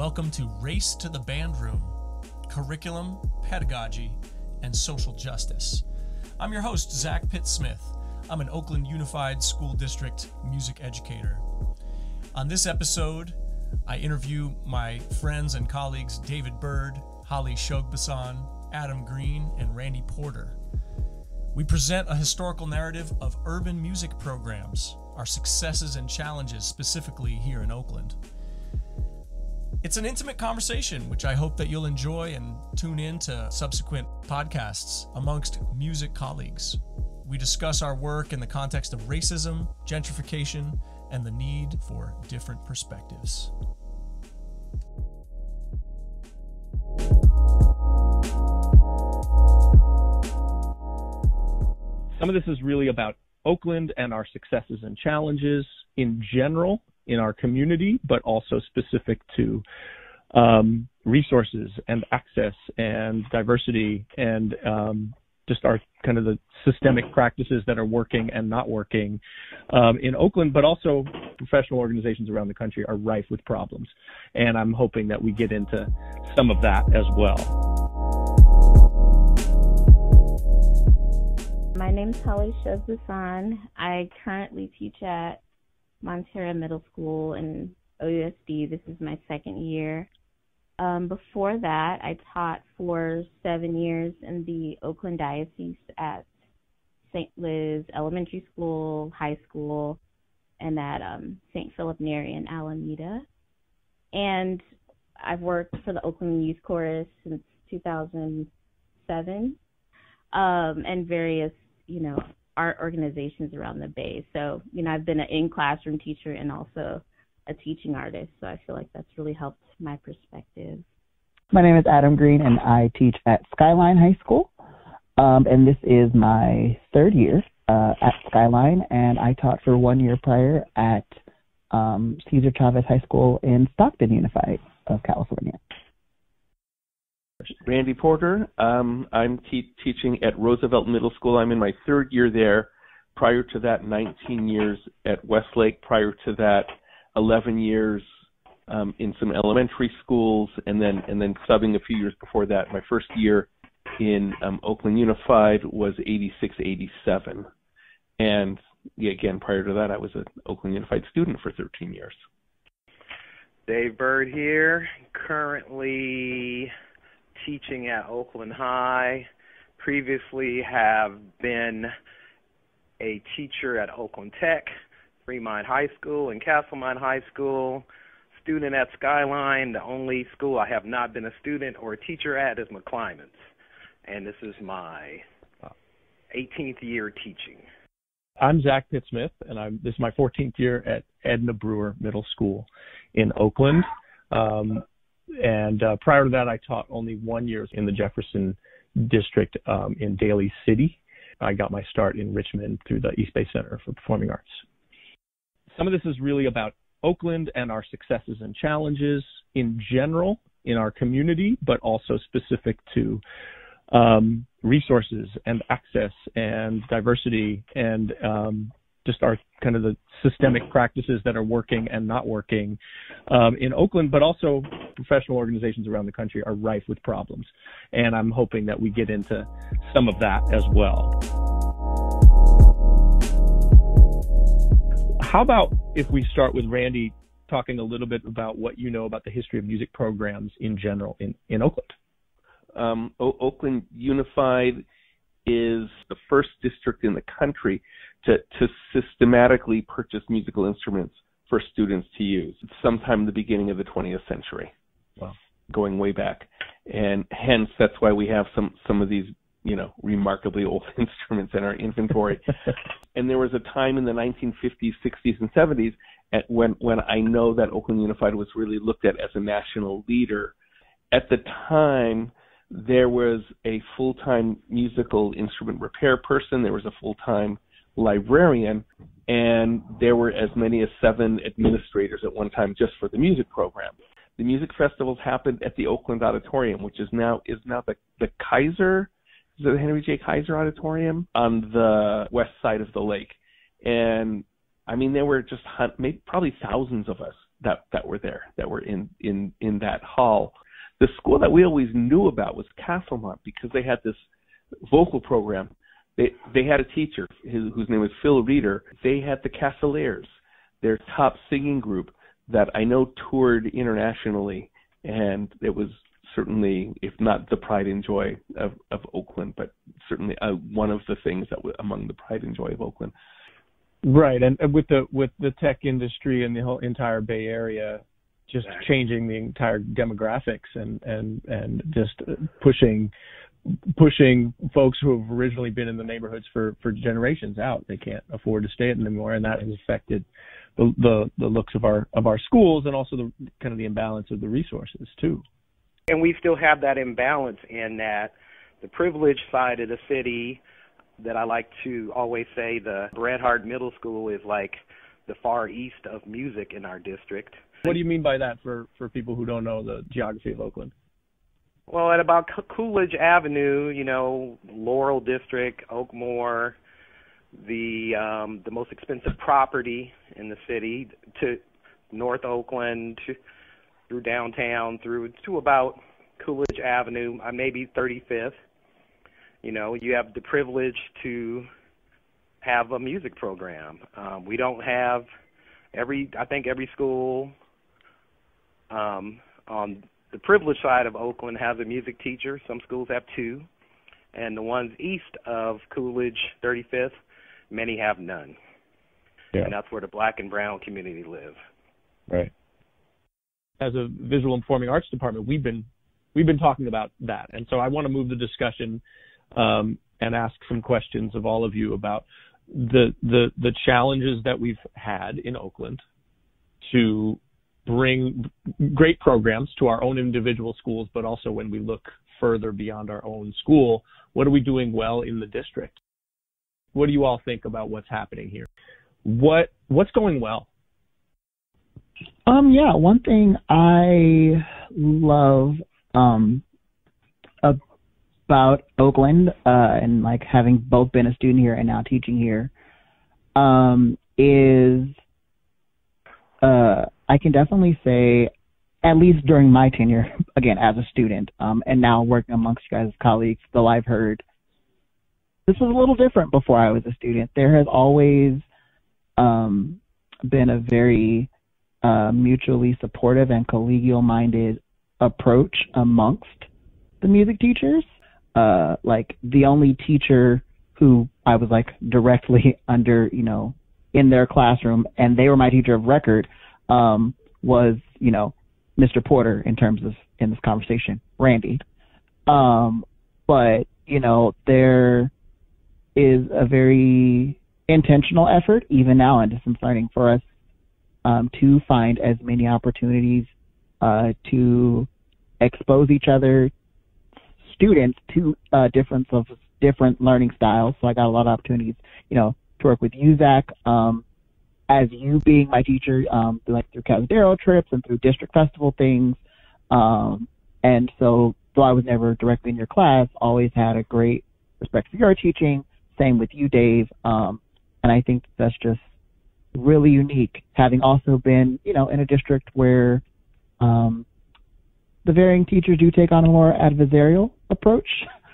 Welcome to Race to the Band Room, Curriculum, Pedagogy, and Social Justice. I'm your host, Zach Pitt-Smith. I'm an Oakland Unified School District music educator. On this episode, I interview my friends and colleagues David Bird, Holly Shogbasan, Adam Green, and Randy Porter. We present a historical narrative of urban music programs, our successes and challenges specifically here in Oakland. It's an intimate conversation, which I hope that you'll enjoy and tune in to subsequent podcasts amongst music colleagues. We discuss our work in the context of racism, gentrification, and the need for different perspectives. Some of this is really about Oakland and our successes and challenges in general in our community, but also specific to resources and access and diversity and just our kind of the systemic practices that are working and not working in Oakland, but also professional organizations around the country are rife with problems. And I'm hoping that we get into some of that as well. My name's Holly Shogbasan. I currently teach at Montera Middle School in OUSD. This is my second year. Before that, I taught for 7 years in the Oakland Diocese at St. Liz Elementary School, High School, and at St. Philip Neri in Alameda. And I've worked for the Oakland Youth Chorus since 2007, and various, art organizations around the Bay. So, I've been an in-classroom teacher and also a teaching artist. So I feel like that's really helped my perspective. My name is Adam Green, and I teach at Skyline High School. And this is my third year at Skyline, and I taught for 1 year prior at Cesar Chavez High School in Stockton Unified of California. Randy Porter. I'm teaching at Roosevelt Middle School. I'm in my third year there. Prior to that, 19 years at Westlake. Prior to that, 11 years in some elementary schools, and then subbing a few years before that. My first year in Oakland Unified was 86-87. And again, prior to that, I was an Oakland Unified student for 13 years. Dave Bird here, currently teaching at Oakland High. Previously have been a teacher at Oakland Tech, Fremont High School, and Castlemont High School. Student at Skyline. The only school I have not been a student or a teacher at is McClymonds. And this is my 18th year teaching. I'm Zach Pitt-Smith, and this is my 14th year at Edna Brewer Middle School in Oakland. And prior to that, I taught only 1 year in the Jefferson District in Daly City. I got my start in Richmond through the East Bay Center for Performing Arts. Some of this is really about Oakland and our successes and challenges in general in our community, but also specific to resources and access and diversity and just our kind of the systemic practices that are working and not working in Oakland, but also professional organizations around the country are rife with problems. And I'm hoping that we get into some of that as well. How about if we start with Randy talking a little bit about what you know about the history of music programs in general in Oakland? Oakland Unified is the first district in the country to systematically purchase musical instruments for students to use sometime in the beginning of the 20th century. Wow. Going way back. And hence, that's why we have some of these, remarkably old instruments in our inventory. And there was a time in the 1950s, 60s, and 70s when I know that Oakland Unified was really looked at as a national leader. At the time, there was a full-time musical instrument repair person, there was a full-time librarian, and there were as many as 7 administrators at one time just for the music program. The music festivals happened at the Oakland Auditorium, which is now the Kaiser, the Henry J. Kaiser Auditorium on the west side of the lake. And I mean, there were just probably thousands of us that were there, that were in that hall. The school that we always knew about was Castlemont because they had this vocal program. They had a teacher whose name was Phil Reeder. They had the Castaliers, their top singing group that I know toured internationally, and it was certainly, if not the pride and joy of Oakland, but certainly one of the things that was among the pride and joy of Oakland. Right, and with the tech industry and the whole entire Bay Area, just changing the entire demographics and just pushing folks who have originally been in the neighborhoods for generations out. They can't afford to stay anymore, and that has affected the looks of our schools and also the kind of the imbalance of the resources too. And we still have that imbalance in that the privileged side of the city, that I like to always say, the Bret Harte Middle School is like the far east of music in our district. What do you mean by that for people who don't know the geography of Oakland? Well, at about Coolidge Avenue, Laurel District, Oakmore, the most expensive property in the city, to North Oakland, through downtown, through to about Coolidge Avenue, maybe 35th. You have the privilege to have a music program. We don't have I think every school on the privileged side of Oakland has a music teacher. Some schools have two. And the ones east of Coolidge, 35th, many have none. Yeah. And that's where the black and brown community live. Right. As a visual and performing arts department, we've been talking about that. And so I want to move the discussion and ask some questions of all of you about the challenges that we've had in Oakland to bring great programs to our own individual schools, but also when we look further beyond our own school, what are we doing well in the district? What do you all think about what's happening here? What's going well? Yeah, one thing I love about Oakland and like having both been a student here and now teaching here is I can definitely say, at least during my tenure, again, as a student, and now working amongst you guys as colleagues, though I've heard this was a little different before I was a student. There has always been a very mutually supportive and collegial-minded approach amongst the music teachers. Like the only teacher who I was like directly under, in their classroom, and they were my teacher of record, was, Mr. Porter in terms of, in this conversation, Randy. But, there is a very intentional effort, even now in distance learning, for us to find as many opportunities to expose each other, students, to different learning styles. So I got a lot of opportunities, to work with you, Zach, as you being my teacher, through Cazadero trips and through district festival things. And so, though I was never directly in your class, always had a great respect for your teaching. Same with you, Dave. And I think that's just really unique, having also been, in a district where the varying teachers do take on a more adversarial approach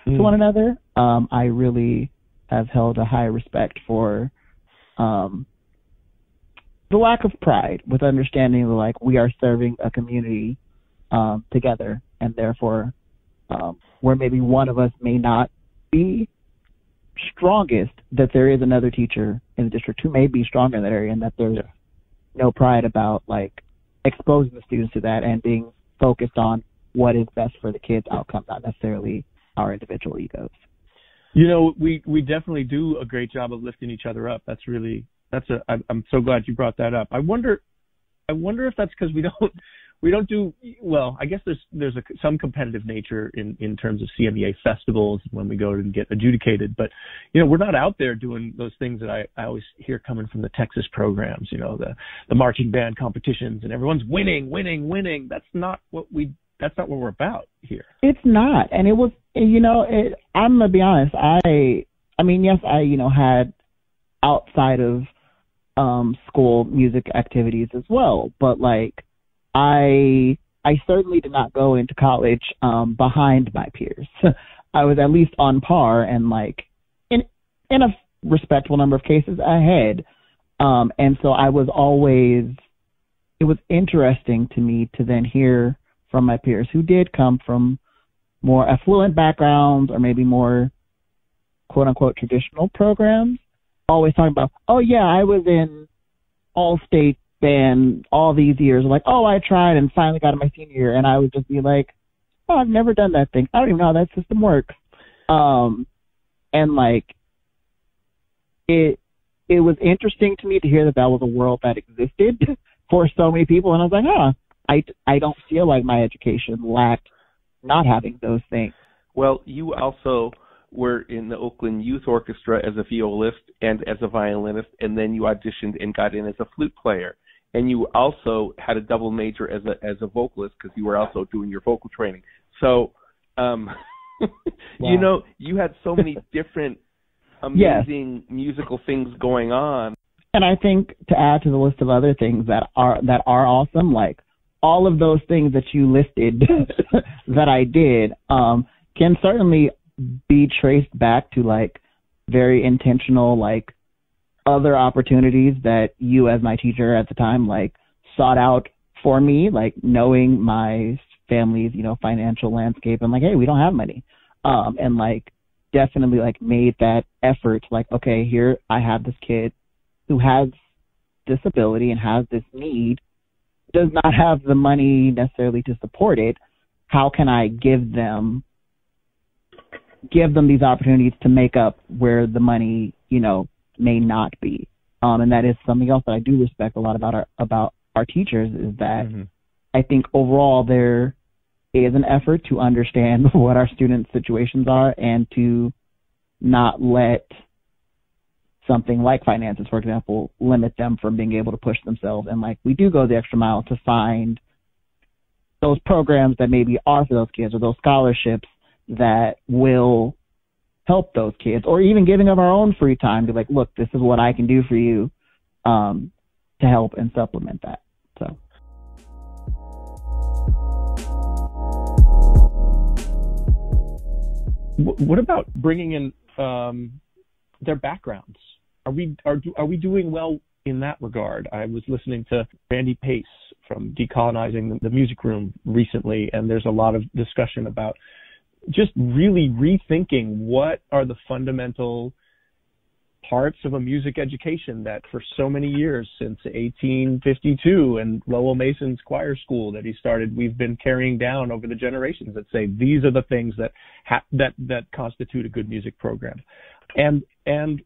to one another. I really have held a high respect for the lack of pride with understanding that, like, we are serving a community together, and therefore where maybe one of us may not be strongest, that there is another teacher in the district who may be stronger in that area, and that there's no pride about like exposing the students to that and being focused on what is best for the kids' outcome, not necessarily our individual egos. We definitely do a great job of lifting each other up. I'm so glad you brought that up. I wonder if that's because we don't do well. I guess there's some competitive nature in terms of CMEA festivals when we go and get adjudicated, but we're not out there doing those things that I always hear coming from the Texas programs. The marching band competitions and everyone's winning. That's not what we're about here. It's not, and it was. I'm gonna be honest. I mean, yes, I had outside of school music activities as well. But like, I certainly did not go into college behind my peers. I was at least on par, and like in a respectable number of cases ahead. And so I was always, it was interesting to me to then hear from my peers who did come from more affluent backgrounds or maybe more quote unquote traditional programs, always talking about, oh yeah, I was in all state band all these years. Like, oh, I tried and finally got in my senior year. And I would just be like, oh, I've never done that thing. I don't even know how that system works. And like, it was interesting to me to hear that that was a world that existed for so many people. And I was like, I don't feel like my education lacked not having those things. Well, you also were in the Oakland Youth Orchestra as a violist and as a violinist, and then you auditioned and got in as a flute player. And you also had a double major as a vocalist because you were also doing your vocal training. So, wow. You know, you had so many different amazing musical things going on. And I think to add to the list of other things that are awesome, like all of those things that you listed that I did, can certainly be traced back to like very intentional, like other opportunities that you as my teacher at the time, like sought out for me, like knowing my family's, you know, financial landscape and like, hey, we don't have money. And like definitely like made that effort, like, okay, here I have this kid who has disability and has this need, does not have the money necessarily to support it. How can I give them these opportunities to make up where the money, you know, may not be? And that is something else that I do respect a lot about our teachers, is that I think overall there is an effort to understand what our students' situations are and to not let something like finances, for example, limit them from being able to push themselves. And like, we do go the extra mile to find those programs that maybe are for those kids, or those scholarships that will help those kids, or even giving of our own free time to like, look, this is what I can do for you, to help and supplement that. So. What about bringing in their backgrounds? Are we doing well in that regard? I was listening to Randy Pace from Decolonizing the Music Room recently, and there's a lot of discussion about just really rethinking what are the fundamental parts of a music education that for so many years, since 1852 and Lowell Mason's choir school that he started, we've been carrying down over the generations that say these are the things that that constitute a good music program. And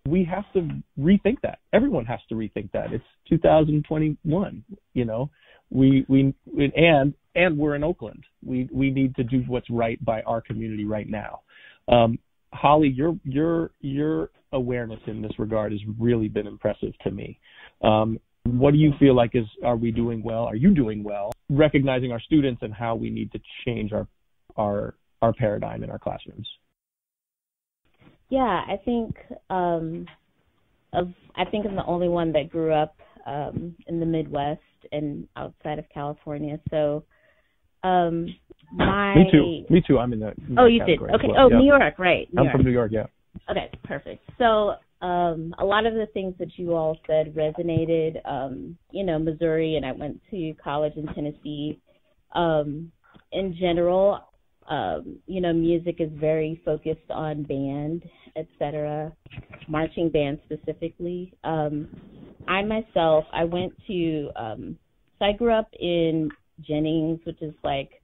we have to rethink that. Everyone has to rethink that. It's 2021, you know. And we're in Oakland. We need to do what's right by our community right now. Holly, your awareness in this regard has really been impressive to me. What do you feel like are we doing well? Are you doing well, recognizing our students and how we need to change our paradigm in our classrooms? Yeah, I think I'm the only one that grew up in the Midwest and outside of California. So Me too. I'm in that. Oh, you did. Okay. Well. Yeah. New York, right? I'm from New York. Yeah. Okay, perfect. So a lot of the things that you all said resonated. Missouri, and I went to college in Tennessee. In general, music is very focused on band, etc., marching band specifically. I myself, I grew up in Jennings, which is like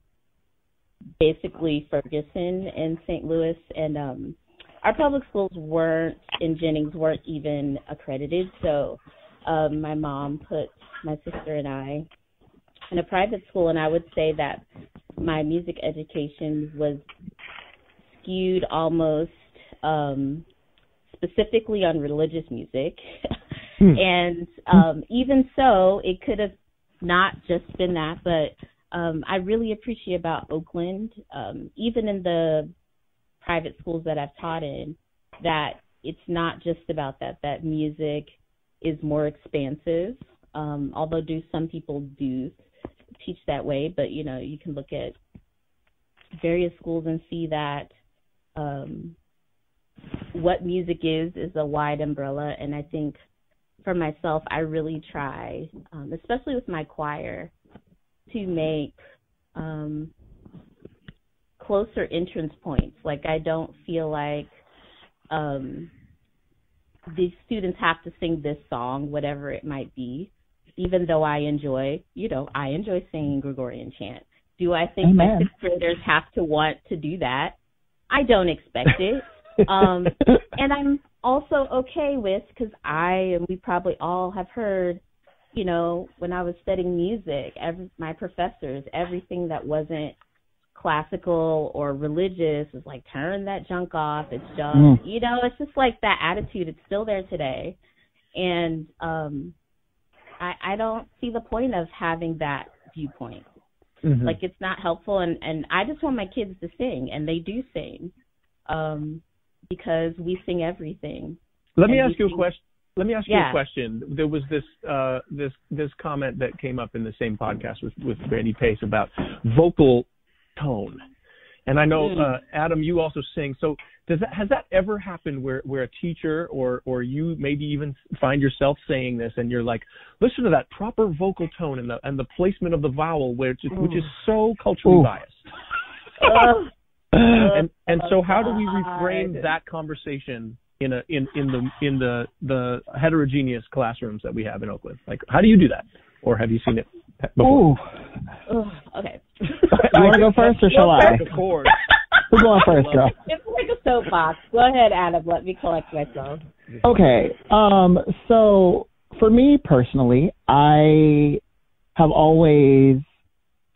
basically Ferguson in St. Louis, and our public schools in Jennings weren't even accredited, so my mom put my sister and I in a private school, and I would say that my music education was skewed almost specifically on religious music. And even so, it could have not just been that, but I really appreciate about Oakland, even in the private schools that I've taught in, that it's not just about that music is more expansive. Although some people do teach that way, but you can look at various schools and see that what music is a wide umbrella. And I think for myself, I really try, especially with my choir, to make closer entrance points. Like, I don't feel like the students have to sing this song, whatever it might be, even though I enjoy singing Gregorian chant. Do I think my sixth graders have to want to do that? I don't expect it. And I'm also okay with, because we probably all have heard, when I was studying music, my professors, everything that wasn't classical or religious was like, turn that junk off. It's just, it's just like that attitude. It's still there today. And I don't see the point of having that viewpoint. Mm-hmm. Like, it's not helpful. And I just want my kids to sing, and they do sing, because we sing everything. Let me ask you a question. There was this comment that came up in the same podcast with Brandy Pace about vocal tone, and I know Adam, you also sing. So has that ever happened where a teacher or you maybe even find yourself saying this, and you're like, listen to that proper vocal tone and the placement of the vowel, which is so culturally biased. And so how do we reframe that conversation in the heterogeneous classrooms that we have in Oakland? Like, how do you do that? Or have you seen it before? Okay. You want to go first, or shall I? Of course. Who's going first, girl? It's like a soapbox. Go ahead, Adam. Let me collect myself. Okay. So for me personally, I have always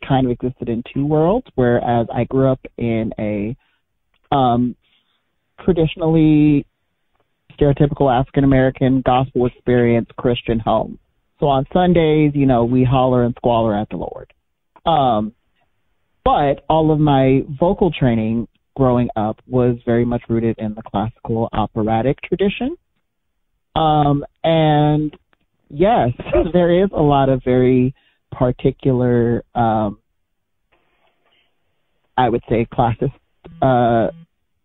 kind of existed in two worlds, whereas I grew up in a traditionally stereotypical African-American gospel experience Christian home. So on Sundays, we holler and squalor at the Lord. But all of my vocal training growing up was very much rooted in the classical operatic tradition. And yes, there is a lot of very particular, I would say, classist, and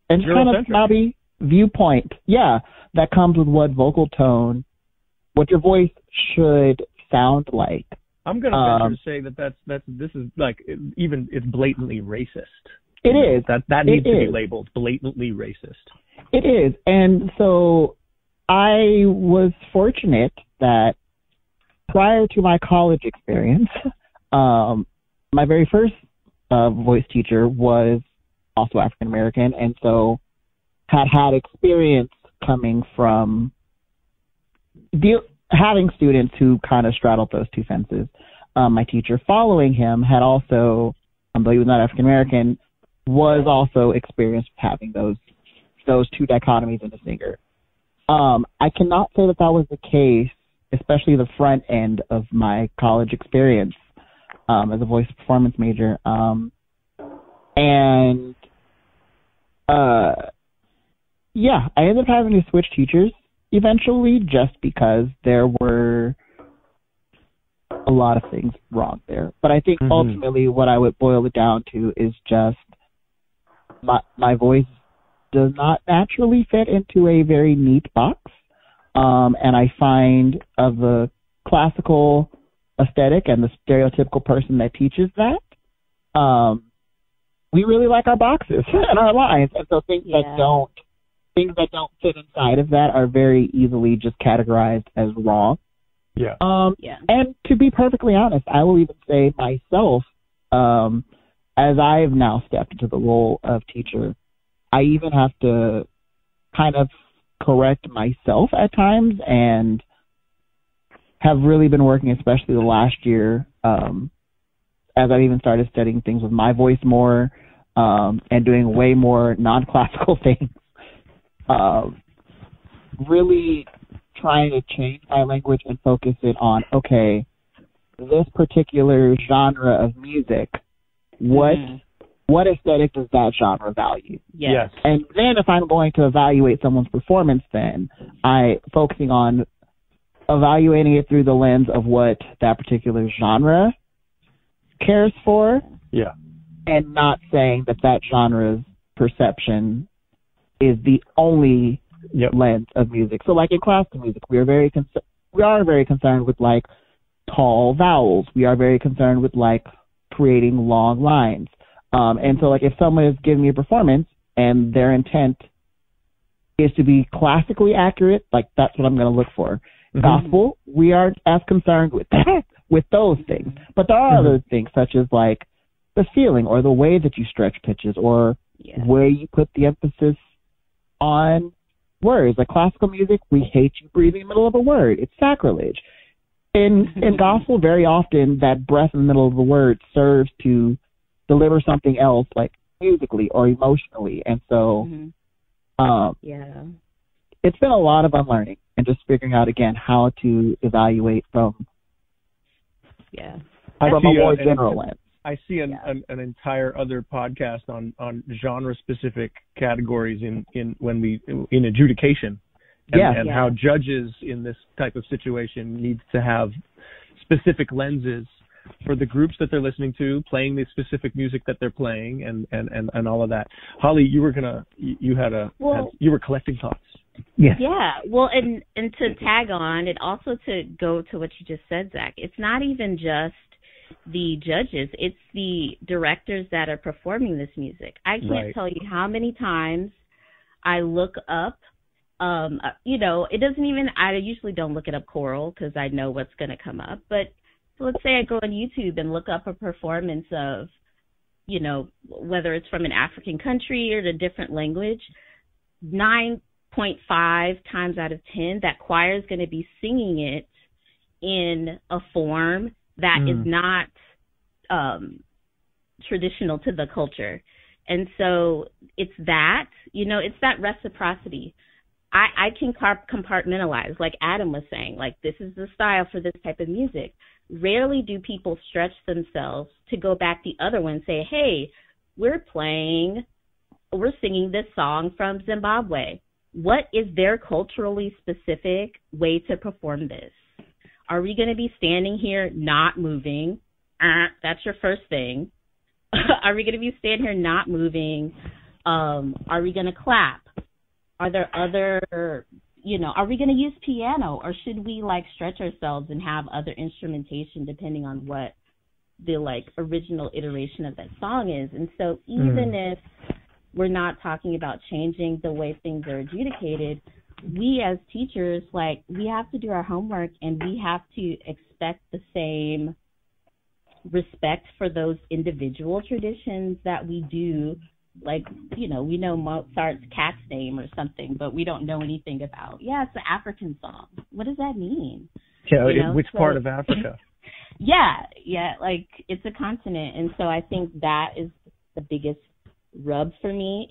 kind of snobby viewpoint. Yeah, that comes with what vocal tone, what your voice should sound like. I'm going to venture to say that this is like, even it's blatantly racist. It is. That needs to be labeled blatantly racist. It is. And so I was fortunate that prior to my college experience, my very first voice teacher was also African American, and so had experience coming from having students who kind of straddled those two fences. My teacher following him had also, though he was not African American, was also experienced having those two dichotomies in a singer. I cannot say that was the case, especially the front end of my college experience as a voice performance major. I ended up having to switch teachers eventually, just because there were a lot of things wrong there. But I think ultimately what I would boil it down to is just my voice does not naturally fit into a very neat box. And I find of the classical aesthetic and the stereotypical person that teaches that, we really like our boxes and our lines. And so things that don't fit inside of that are very easily just categorized as wrong. Yeah. And to be perfectly honest, I will even say myself, as I have now stepped into the role of teacher, I even have to kind of correct myself at times, and have really been working, especially the last year, as I've even started studying things with my voice more, and doing way more non-classical things. Really trying to change my language and focus it on, okay, this particular genre of music, what aesthetic does that genre value? Yes. And then if I'm going to evaluate someone's performance, then focusing on evaluating it through the lens of what that particular genre cares for. Yeah. And not saying that that genre's perception is the only lens of music. So like in classical music, we are very concerned with like tall vowels. We are very concerned with like creating long lines. And so like if someone is giving me a performance and their intent is to be classically accurate, like that's what I'm going to look for. Gospel, we aren't as concerned with with those things. But there are other things such as like the feeling or the way that you stretch pitches or where you put the emphasis on words. Like classical music, we hate you breathing in the middle of a word. It's sacrilege. In gospel, very often that breath in the middle of the word serves to deliver something else, like musically or emotionally. And so it's been a lot of unlearning and just figuring out, again, how to evaluate from a more general lens. I see an entire other podcast on genre-specific categories in adjudication, and how judges in this type of situation need to have specific lenses for the groups that they're listening to, playing the specific music that they're playing, and all of that. Holly, you were collecting thoughts. Yeah. Well, and to tag on, and also to go to what you just said, Zach, it's not even just the judges, it's the directors that are performing this music. I can't tell you how many times I look up, it doesn't even, I usually don't look it up choral because I know what's going to come up, but so let's say I go on YouTube and look up a performance of, whether it's from an African country or a different language, 9.5 times out of 10, that choir is going to be singing it in a form that is not traditional to the culture. And so it's that, it's that reciprocity. I can compartmentalize, like Adam was saying, like this is the style for this type of music. Rarely do people stretch themselves to go back the other way and say, hey, we're singing this song from Zimbabwe. What is their culturally specific way to perform this? Are we going to be standing here not moving? That's your first thing. Are we going to be standing here not moving? Are we going to clap? Are there other, are we going to use piano, or should we like stretch ourselves and have other instrumentation depending on what the like original iteration of that song is? And so even if we're not talking about changing the way things are adjudicated, we as teachers, like, we have to do our homework and we have to expect the same respect for those individual traditions that we do. Like, we know Mozart's cat's name or something, but we don't know anything about, it's an African song. What does that mean? Which part of Africa? Like, it's a continent. And so I think that is the biggest rub for me.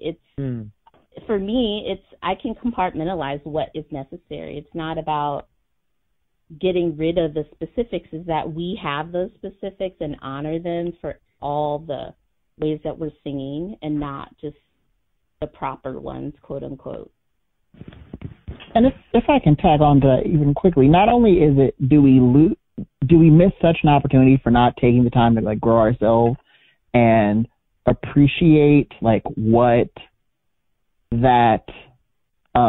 For me, I can compartmentalize what is necessary. It's not about getting rid of the specifics, is that we have those specifics and honor them for all the ways that we're singing and not just the proper ones, quote unquote. And if I can tag on to that even quickly, not only is it do we miss such an opportunity for not taking the time to like grow ourselves and appreciate like what that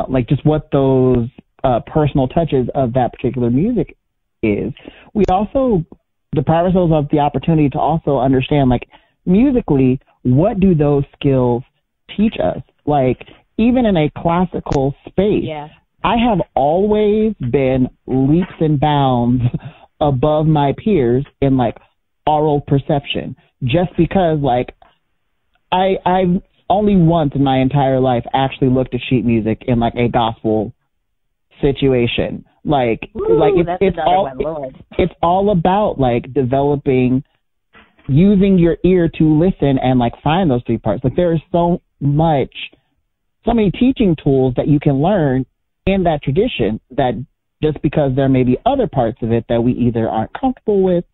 like just what those personal touches of that particular music is. We also deprive ourselves of the opportunity to also understand, like, musically, what do those skills teach us? Like, even in a classical space, I have always been leaps and bounds above my peers in like aural perception, just because like I've only once in my entire life actually looked at sheet music in like a gospel situation. It's all about like developing, using your ear to listen and like find those three parts. Like there is so many teaching tools that you can learn in that tradition, that just because there may be other parts of it that we either aren't comfortable with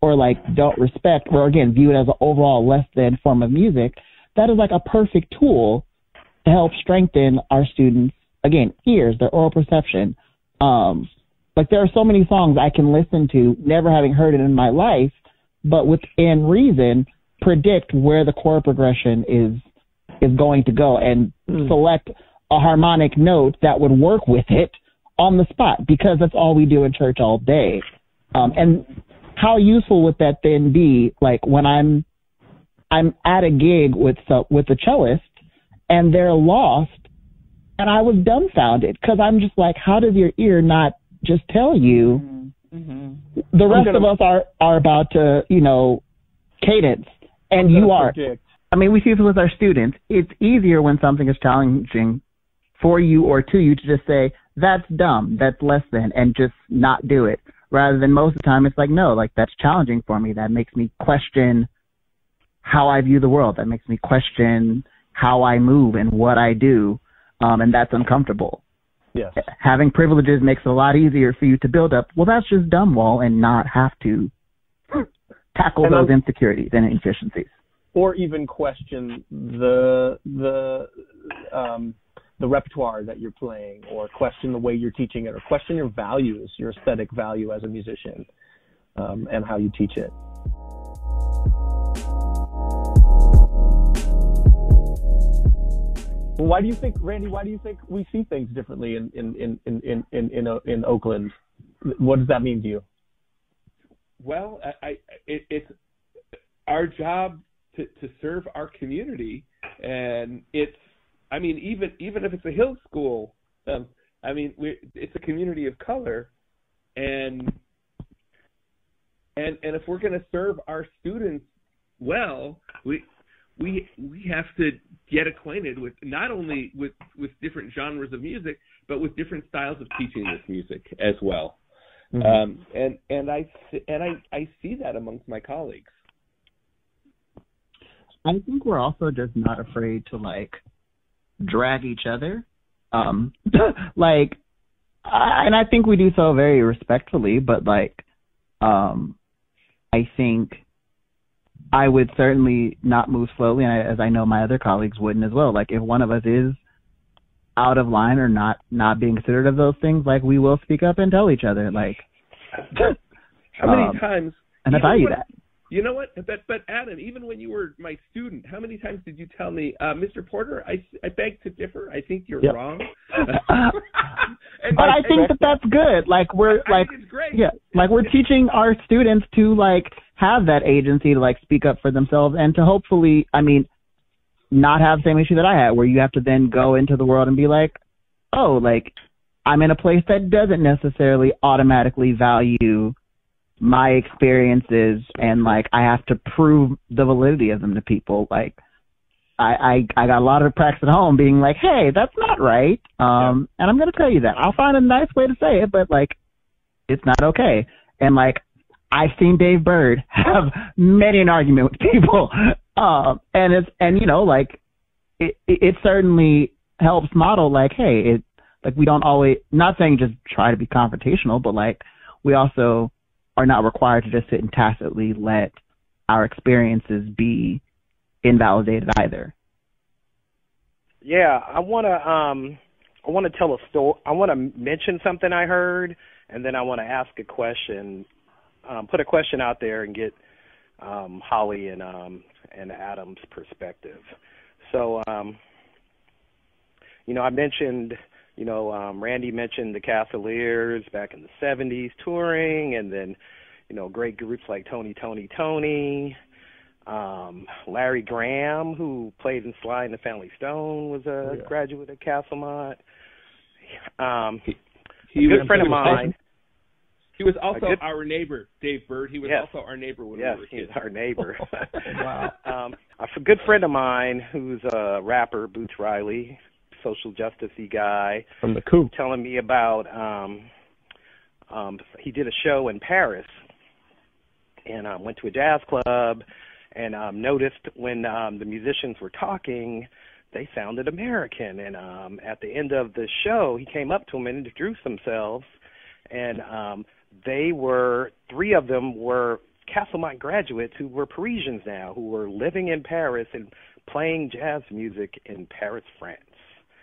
or like don't respect, or again view it as an overall less than form of music, that is like a perfect tool to help strengthen our students, again, ears, their oral perception, like there are so many songs I can listen to, never having heard it in my life, but within reason, predict where the chord progression is going to go and select a harmonic note that would work with it on the spot, because that's all we do in church all day. And how useful would that then be, like when I'm at a gig with a cellist and they're lost and I was dumbfounded, because I'm just like, how does your ear not just tell you? The rest of us are about to, cadence, and you are. I mean, we see this with our students. It's easier when something is challenging for you or to you to just say, that's dumb, that's less than, and just not do it. Rather than most of the time, it's like, no, like that's challenging for me. That makes me question how I view the world. That makes me question how I move and what I do, and that's uncomfortable. Yes. Having privileges makes it a lot easier for you to build up, well, that's just dumb wall, and not have to tackle those insecurities and inefficiencies. Or even question the repertoire that you're playing, or question the way you're teaching it, or question your values, your aesthetic value as a musician, and how you teach it. Well, why do you think, Randy? Why do you think we see things differently in Oakland? What does that mean to you? Well, it's our job to serve our community, and it's. I mean, even if it's a Hill school, it's a community of color, and if we're going to serve our students well, we have to get acquainted with not only with different genres of music, but with different styles of teaching this music as well. And I see that amongst my colleagues. I think we're also just not afraid to drag each other. And I think we do so very respectfully, but I think I would certainly not move slowly, as I know my other colleagues wouldn't as well. If one of us is out of line or not being considerate of those things, we will speak up and tell each other. How many times? And I value that. You know what? But Adam, even when you were my student, how many times did you tell me, Mr. Porter, I beg to differ. I think you're wrong. But I think that's good. I think it's great. Yeah, we're teaching our students to have that agency to speak up for themselves, and to hopefully, not have the same issue that I had, where you have to then go into the world and be I'm in a place that doesn't necessarily automatically value my experiences, and I have to prove the validity of them to people. I got a lot of practice at home being hey, that's not right. And I'm going to tell you that. I'll find a nice way to say it, but it's not okay. And I've seen Dave Bird have many an argument with people. It certainly helps model hey, we don't always, not saying just try to be confrontational, but we also are not required to just sit and tacitly let our experiences be invalidated either. Yeah, I want to tell a story. I want to mention something I heard, and then I want to ask a question. Put a question out there and get Holly and Adam's perspective. So, I mentioned. Randy mentioned the Cavaliers back in the 70s touring, and then, great groups like Tony, Larry Graham, who played in Sly and the Family Stone, was a graduate at Castlemont. He was a good friend of mine. He was also our neighbor, Dave Bird. He was also our neighbor when we were kids. Yes, he was our neighbor. Wow. A good friend of mine who's a rapper, Boots Riley, social justice-y guy, from the Coup, telling me about he did a show in Paris and went to a jazz club and noticed when the musicians were talking, they sounded American. And at the end of the show, he came up to them and introduced themselves, and three of them were Castlemont graduates who were Parisians now, who were living in Paris and playing jazz music in Paris, France.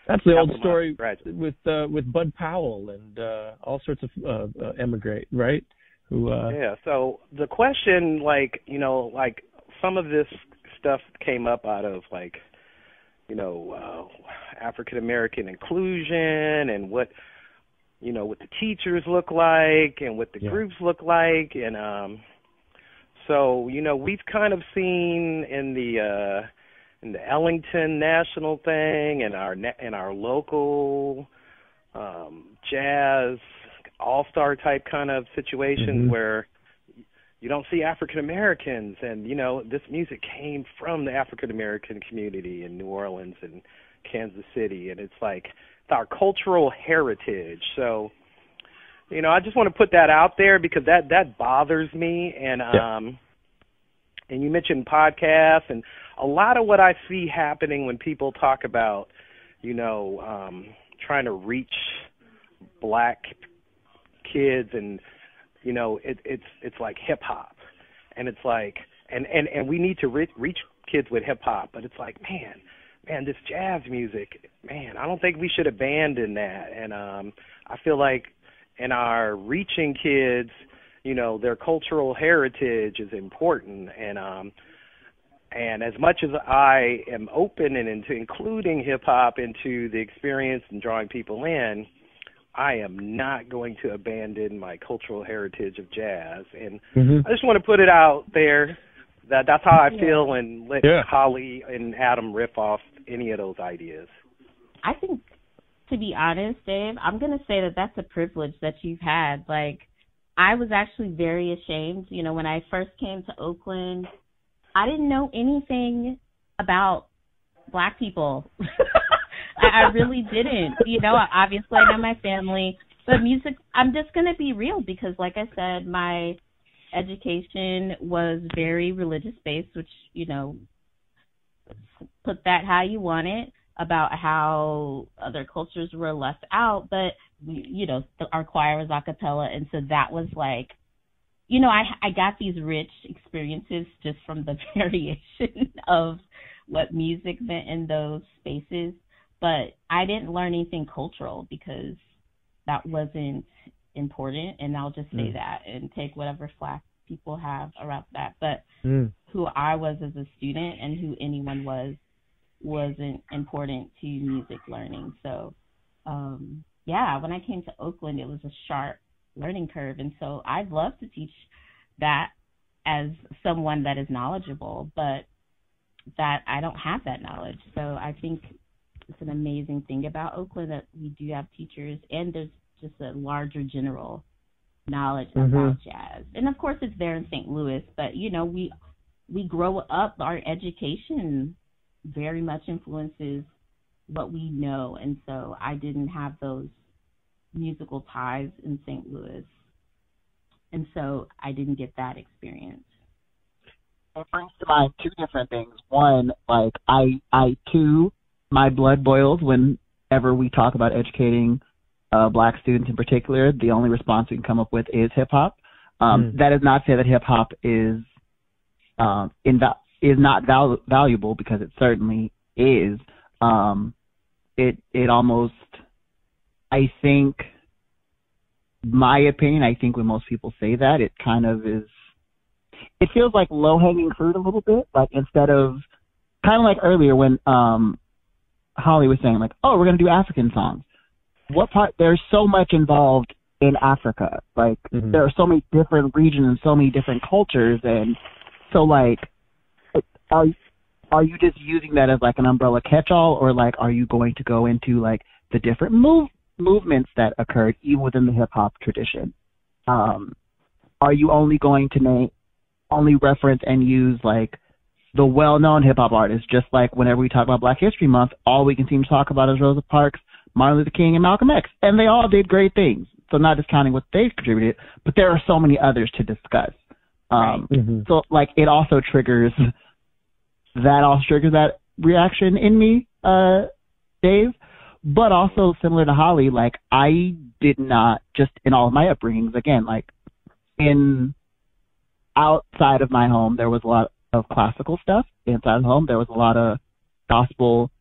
That's the old story with Bud Powell and all sorts of emigrate, right? Yeah. So the question, like, you know, like some of this stuff came up out of like, you know, African American inclusion and what, you know, what the teachers look like and what the groups look like, and so, you know, we've kind of seen in the Ellington National thing and our local jazz all-star type kind of situations where you don't see African Americans, and, you know, this music came from the African American community in New Orleans and Kansas City, and it's like it's our cultural heritage. So, you know, I just want to put that out there because that bothers me, and and you mentioned podcasts, and a lot of what I see happening when people talk about, you know, trying to reach black kids, and, you know, it's like hip hop, and it's like, and we need to reach kids with hip hop, but it's like, man, this jazz music, man, I don't think we should abandon that, and I feel like in our reaching kids, you know, their cultural heritage is important, and as much as I am open and into including hip hop into the experience and drawing people in, I am not going to abandon my cultural heritage of jazz. And I just want to put it out there that that's how I feel, and let Holly and Adam riff off any of those ideas. I think, to be honest, Dave, I'm going to say that that's a privilege that you've had. Like, I was actually very ashamed. You know, when I first came to Oakland, I didn't know anything about Black people. I really didn't. You know, obviously I know my family, but music, I'm just going to be real because, like I said, my education was very religious-based, which, you know, put that how you want it, about how other cultures were left out, but, you know, our choir was a cappella, and so that was like, you know, I got these rich experiences just from the variation of what music meant in those spaces, but I didn't learn anything cultural because that wasn't important, and I'll just say that and take whatever flack people have around that. But who I was as a student and who anyone wasn't important to music learning. So, when I came to Oakland, it was a sharp learning curve, and so I'd love to teach that as someone that is knowledgeable, but that I don't have that knowledge. So I think it's an amazing thing about Oakland that we do have teachers, and there's just a larger general knowledge about jazz. And of course it's there in St. Louis, but, you know, we grow up, our education very much influences what we know, and so I didn't have those musical ties in St. Louis, and so I didn't get that experience. It brings to mind two different things. One, like I too, my blood boils whenever we talk about educating Black students in particular. The only response we can come up with is hip hop. That is not to say that hip hop is not valuable, because it certainly is. It almost, I think, my opinion, I think when most people say that, it kind of is, it feels like low-hanging fruit a little bit. Like, instead of, kind of like earlier when Holly was saying, like, oh, we're going to do African songs. What part, there's so much involved in Africa. Like, there are so many different regions and so many different cultures, and so, like, are you just using that as like an umbrella catch-all, or like are you going to go into like the different movements that occurred even within the hip-hop tradition? Are you only going to only reference and use like the well-known hip-hop artists, just like whenever we talk about Black History Month, all we can seem to talk about is Rosa Parks, Martin Luther King, and Malcolm X, and they all did great things. So not discounting what they contributed, but there are so many others to discuss. So like it also triggers that reaction in me, Dave. But also similar to Holly, like I did not, just in all of my upbringings, again, like outside of my home, there was a lot of classical stuff. Inside of home, there was a lot of gospel,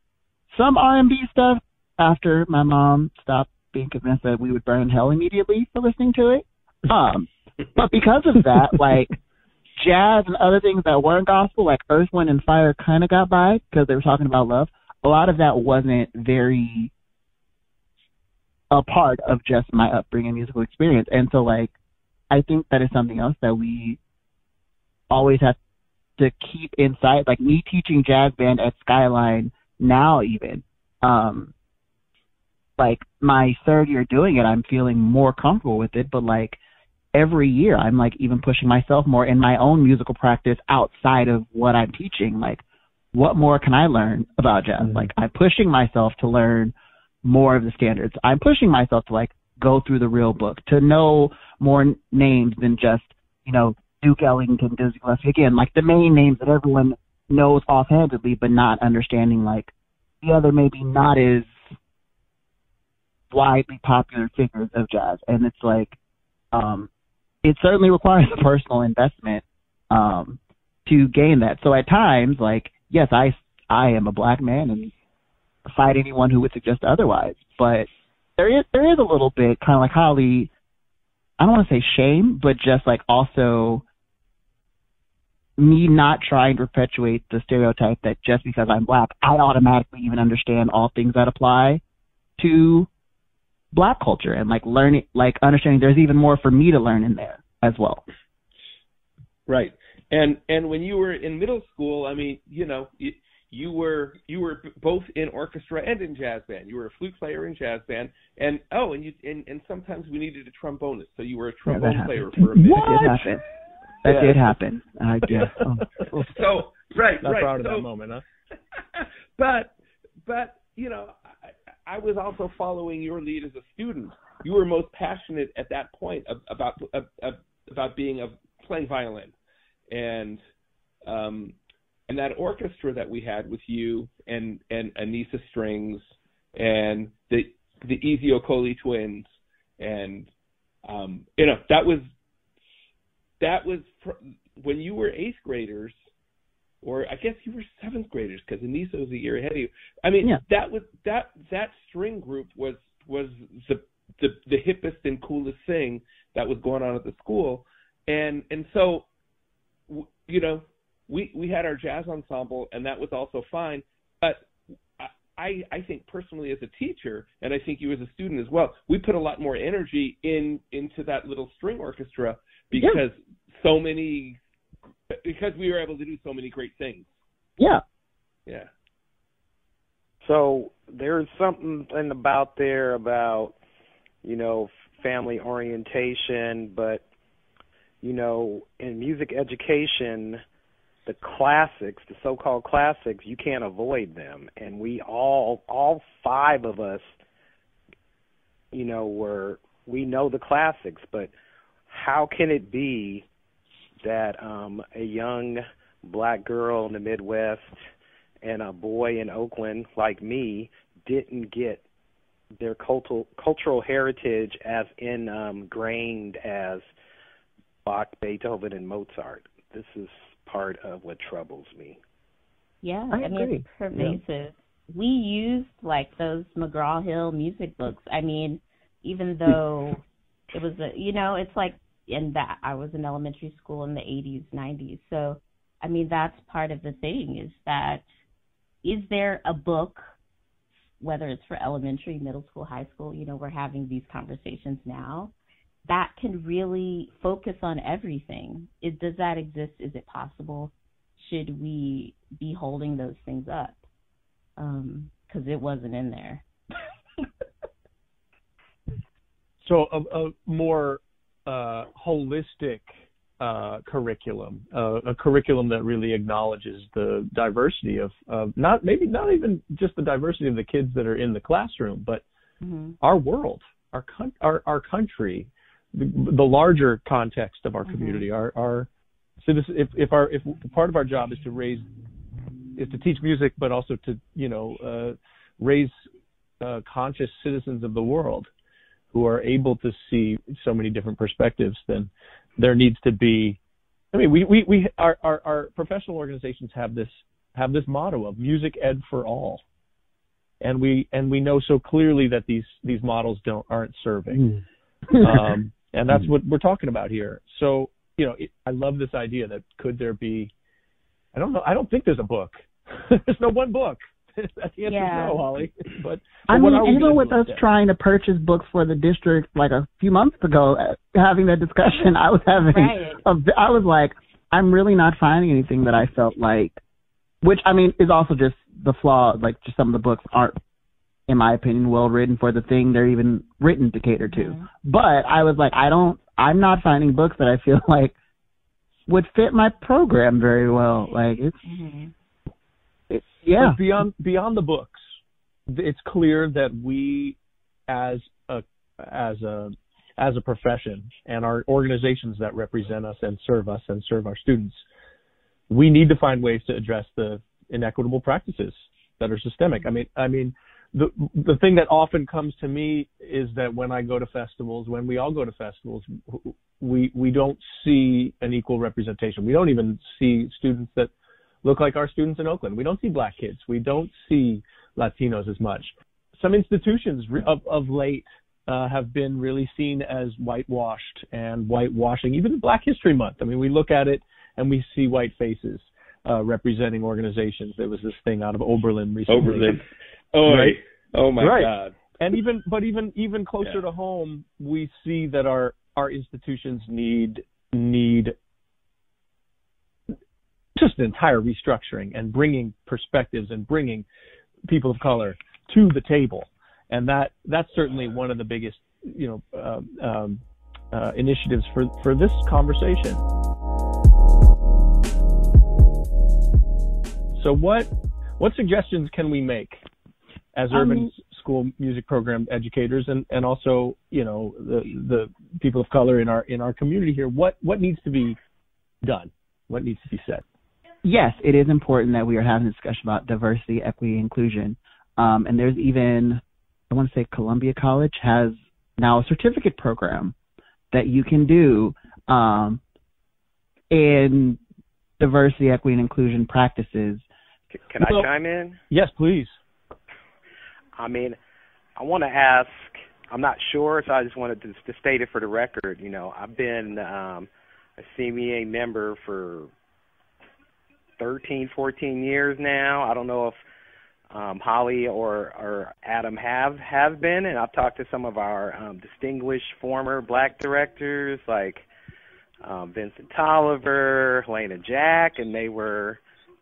some R&B stuff, after my mom stopped being convinced that we would burn in hell immediately for listening to it. But because of that, like, jazz and other things that weren't gospel, like Earth, Wind, and Fire, kind of got by because they were talking about love. A lot of that wasn't very a part of just my upbringing musical experience. And so, like, I think that is something else that we always have to keep in sight. Like, me teaching jazz band at Skyline now even, like, my third year doing it, I'm feeling more comfortable with it. But, like, every year I'm, like, even pushing myself more in my own musical practice outside of what I'm teaching. Like, what more can I learn about jazz? Mm-hmm. Like, I'm pushing myself to learn more of the standards. I'm pushing myself to, like, go through the real book, to know more names than just, you know, Duke Ellington, Dizzy Gillespie. Again, like, the main names that everyone knows offhandedly, but not understanding, like, the other maybe not as widely popular figures of jazz. And it's like, it certainly requires a personal investment to gain that. So at times, like, yes, I am a black man and fight anyone who would suggest otherwise. But there is a little bit, kind of like Holly, I don't want to say shame, but just, like, also me not trying to perpetuate the stereotype that just because I'm black, I automatically even understand all things that apply to black culture, and, like, learning, like, understanding there's even more for me to learn in there as well. Right. And when you were in middle school, I mean, you know, you were both in orchestra and in jazz band. You were a flute player in jazz band, and sometimes we needed a trombonist, so you were a trombone player for a minute. That did happen. So right. Not proud of so, that moment, huh? but you know, I was also following your lead as a student. You were most passionate at that point about playing violin, and that orchestra that we had with you and Anissa Strings and the Easy Okoli twins, and you know, that was when you were eighth graders, or I guess you were seventh graders because Anissa was a year ahead of you. I mean, yeah. that string group was the hippest and coolest thing that was going on at the school, and so, you know, we had our jazz ensemble, and that was also fine. But I think personally as a teacher, and I think you as a student as well, we put a lot more energy into that little string orchestra because because we were able to do so many great things. Yeah. Yeah. So there's something about, you know, family orientation, but, you know, in music education, the classics, the so-called classics, you can't avoid them. And we all five of us, you know, we know the classics, but how can it be that a young black girl in the Midwest and a boy in Oakland like me didn't get their cultural heritage as ingrained as Bach, Beethoven, and Mozart? This is part of what troubles me. Yeah, I mean, it's pervasive. Yeah. We used, like, those McGraw-Hill music books. I mean, even though it was it's like, in that I was in elementary school in the 80s, 90s. So, I mean, that's part of the thing, is there a book, whether it's for elementary, middle school, high school, you know, we're having these conversations now, that can really focus on everything. Does that exist? Is it possible? Should we be holding those things up? Because it wasn't in there. So a more holistic curriculum, a curriculum that really acknowledges the diversity of not even just the diversity of the kids that are in the classroom, but our world, our country, the larger context of our community, our citizens. If part of our job is to teach music, but also to, you know, raise conscious citizens of the world who are able to see so many different perspectives, then there needs to be. I mean, our professional organizations have this motto of music ed for all, and we know so clearly that these models aren't serving. And that's what we're talking about here. So, I love this idea that could there be, I don't know, I don't think there's a book. There's no one book. The answer is no, Holly. But I mean, even with us trying to purchase books for the district like a few months ago, having that discussion, I was I was like, I'm really not finding anything that I felt like, which, I mean, is also just the flaw, like just some of the books aren't, in my opinion, well written for the thing they're even written to cater to. Mm-hmm. But I was like, I'm not finding books that I feel like would fit my program very well. Like it's But beyond the books, it's clear that we as a profession and our organizations that represent us and serve our students, we need to find ways to address the inequitable practices that are systemic. I mean, the thing that often comes to me is that when I go to festivals, when we all go to festivals, we don't see an equal representation. We don't even see students that look like our students in Oakland. We don't see Black kids. We don't see Latinos as much. Some institutions of late have been really seen as whitewashed and whitewashing, even in Black History Month. I mean, we look at it and we see white faces representing organizations. There was this thing out of Oberlin recently. Right? Oh my God. And even closer to home, we see that our institutions need just an entire restructuring and bringing perspectives and bringing people of color to the table. And that's certainly one of the biggest, initiatives for this conversation. So what suggestions can we make as urban school music program educators and also, the people of color in our community here? What needs to be done? What needs to be said? Yes, it is important that we are having a discussion about diversity, equity, inclusion. And there's even, I want to say Columbia College has now a certificate program that you can do in diversity, equity, and inclusion practices. Can I chime in? Yes, please. I mean, I want to ask, I'm not sure, so I just wanted to state it for the record. I've been a CMEA member for 13, 14 years now. I don't know if Holly or Adam have been, and I've talked to some of our distinguished former Black directors like Vincent Tolliver, Helena Jack, and they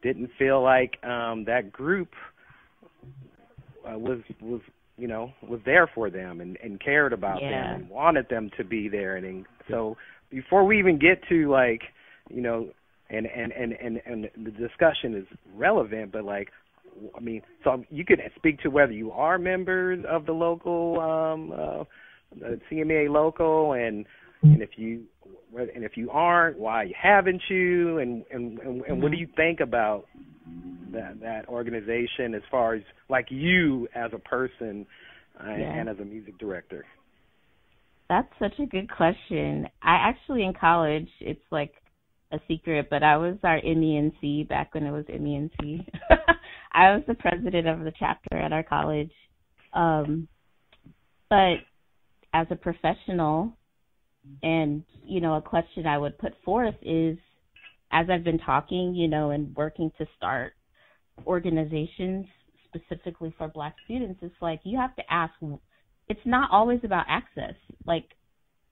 didn't feel like that group was there for them and cared about them and wanted them to be there. And so before we even get to and the discussion is relevant, but so you could speak to whether you are members of the local CMEA local, and if you aren't, why haven't you, and what do you think about that organization as far as you as a person and as a music director? That's such a good question. I actually, in college, it's like a secret, but I was our MENC back when it was MENC. I was the president of the chapter at our college. But as a professional, and, a question I would put forth is, as I've been talking, and working to start organizations specifically for Black students, it's like you have to ask, it's not always about access.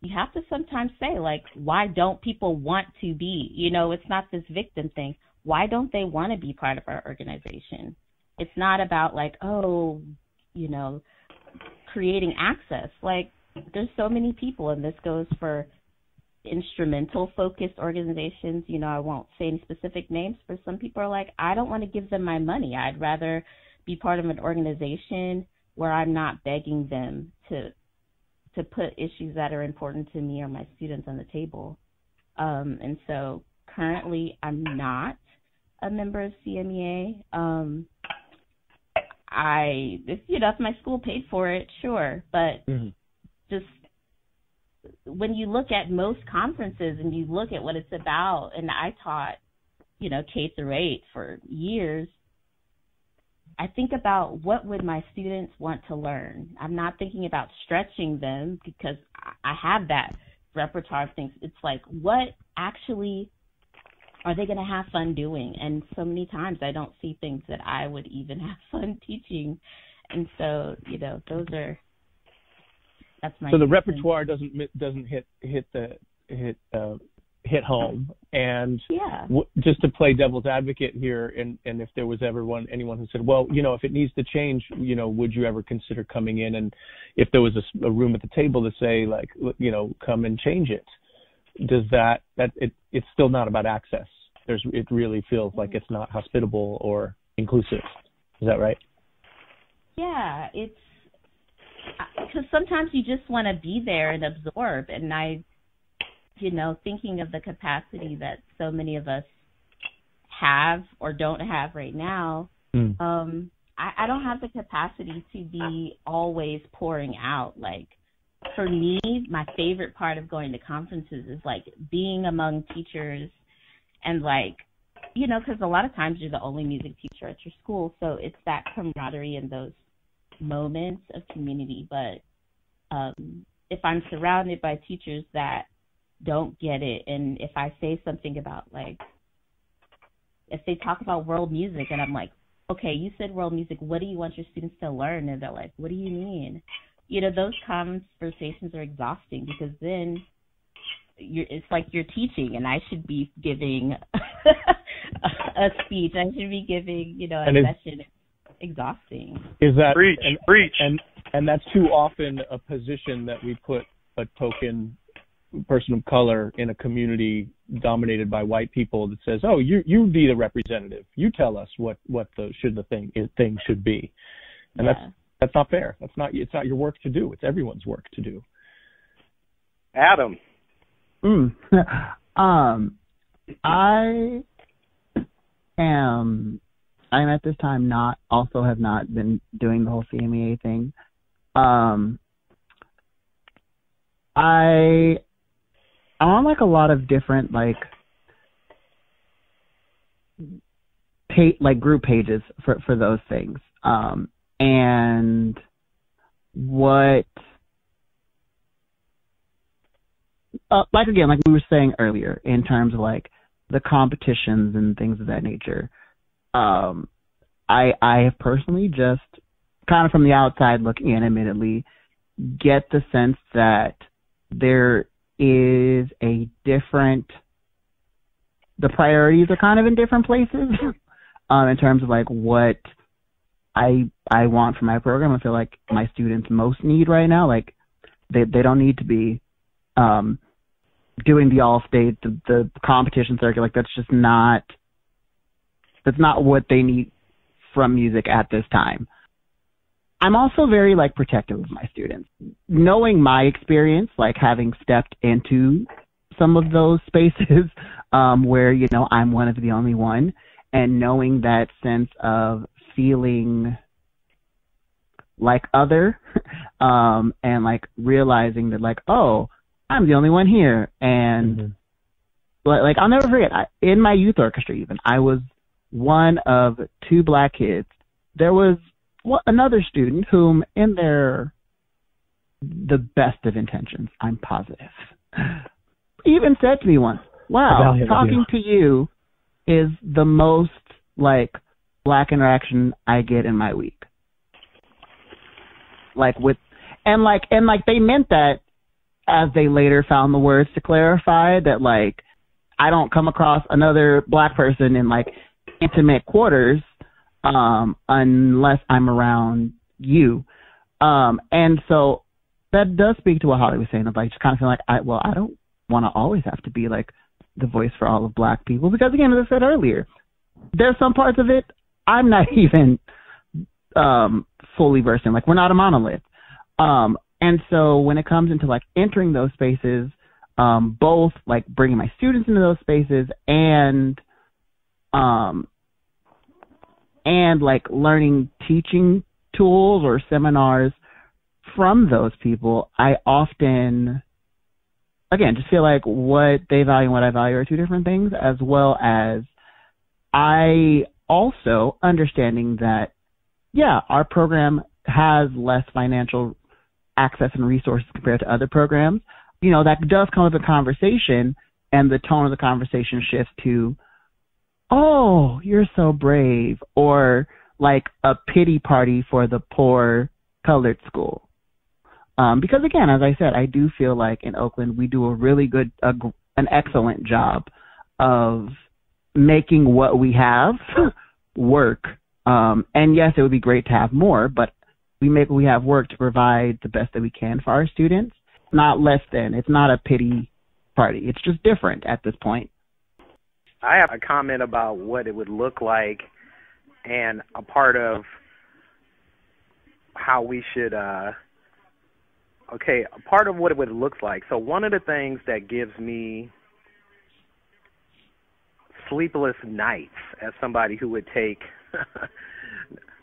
You have to sometimes say, why don't people want to be? It's not this victim thing. Why don't they want to be part of our organization? It's not about creating access. There's so many people, and this goes for instrumental focused organizations. I won't say any specific names, but some people are like, I don't want to give them my money. I'd rather be part of an organization where I'm not begging them to put issues that are important to me or my students on the table. And so currently I'm not a member of CMEA. If my school paid for it, sure. But just when you look at most conferences and you look at what it's about, and I taught, K through 8 for years, I think about what would my students want to learn. I'm not thinking about stretching them because I have that repertoire of things. It's like, what actually are they going to have fun doing? And so many times I don't see things that I would even have fun teaching. And so, that's my. So the repertoire doesn't hit home. And just to play devil's advocate here, and if there was ever anyone who said, well, if it needs to change, would you ever consider coming in, and if there was a room at the table to say, like, come and change it, does it's still not about access. It really feels like it's not hospitable or inclusive. Is that right? Yeah, it's because sometimes you just want to be there and absorb, and thinking of the capacity that so many of us have or don't have right now, I don't have the capacity to be always pouring out. Like, for me, my favorite part of going to conferences is, like, being among teachers and, like, because a lot of times you're the only music teacher at your school, so it's that camaraderie and those moments of community. But if I'm surrounded by teachers that don't get it, and if I say something about, like, if they talk about world music and I'm like, okay, you said world music, what do you want your students to learn? And they're like, what do you mean? Those conversations are exhausting, because then it's like you're teaching and I should be giving a speech. I should be giving, a session. It's exhausting. Is that preach? And that's too often a position that we put a token person of color in a community dominated by white people that says, oh, you be the representative. You tell us what the thing should be. And that's not fair. It's not your work to do. It's everyone's work to do. Adam. I'm at this time have not been doing the whole CMEA thing. I'm on, like, a lot of different, like group pages for those things. And what, like, again, like we were saying earlier, in terms of, like, the competitions and things of that nature, I have personally just kind of from the outside looking in, admittedly, get the sense that there is the priorities are kind of in different places in terms of, like, what I want for my program. I feel like my students most need right now, like, they don't need to be doing the all-state, the competition circuit. Like, that's not what they need from music at this time. I'm also very, like, protective of my students. Knowing my experience, like, having stepped into some of those spaces where, I'm one of the only one, and knowing that sense of feeling like other, and, like, realizing that, like, oh, I'm the only one here. And, like, I'll never forget, in my youth orchestra even, I was one of two black kids. There was another student whom, in the best of intentions, I'm positive, even said to me once, wow, talking to you is the most, like, black interaction I get in my week. Like, and they meant that, as they later found the words to clarify, that, like, I don't come across another black person in, like, intimate quarters unless I'm around you. And so that does speak to what Holly was saying, of, like, just kind of feeling like, I don't want to always have to be, like, the voice for all of black people, because, again, as I said earlier, there's some parts of it I'm not even fully versed in. Like, we're not a monolith. And so when it comes into, like, entering those spaces, both, like, bringing my students into those spaces and like, learning teaching tools or seminars from those people, I often, again, just feel like what they value and what I value are two different things, as well as I also understanding that yeah, our program has less financial access and resources compared to other programs. That does come with a conversation, and the tone of the conversation shifts to, oh, you're so brave, or like a pity party for the poor colored school. Because again, as I said, I do feel like in Oakland we do a really good, an excellent job of making what we have work. And yes, it would be great to have more, but we make what we have work to provide the best that we can for our students. Not less than. It's not a pity party. It's just different at this point. I have a comment about what it would look like and a part of how we should, a part of what it would look like. So one of the things that gives me sleepless nights as somebody who would take,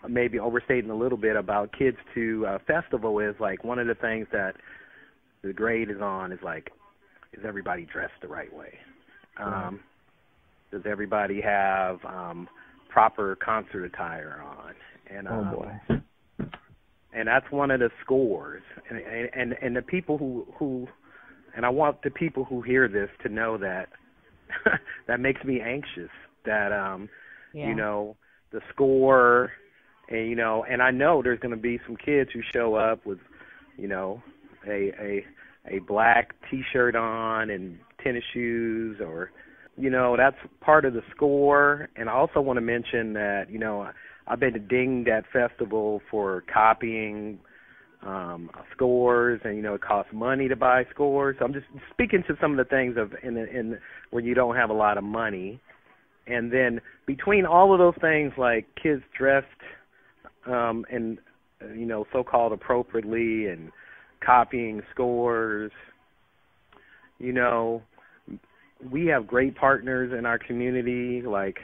maybe overstating a little bit, about kids to a festival is like one of the things that the grade is on is like, is everybody dressed the right way? Does everybody have proper concert attire on? And oh boy. And that's one of the scores. And the people who and I want the people who hear this to know that that makes me anxious. That the score, and and I know there's going to be some kids who show up with a black T-shirt on and tennis shoes, or that's part of the score. And I also want to mention that I've been dinged at festival for copying scores, and it costs money to buy scores. So I'm just speaking to some of the things of in where you don't have a lot of money. And then between all of those things, like kids dressed and so-called appropriately, and copying scores, we have great partners in our community, like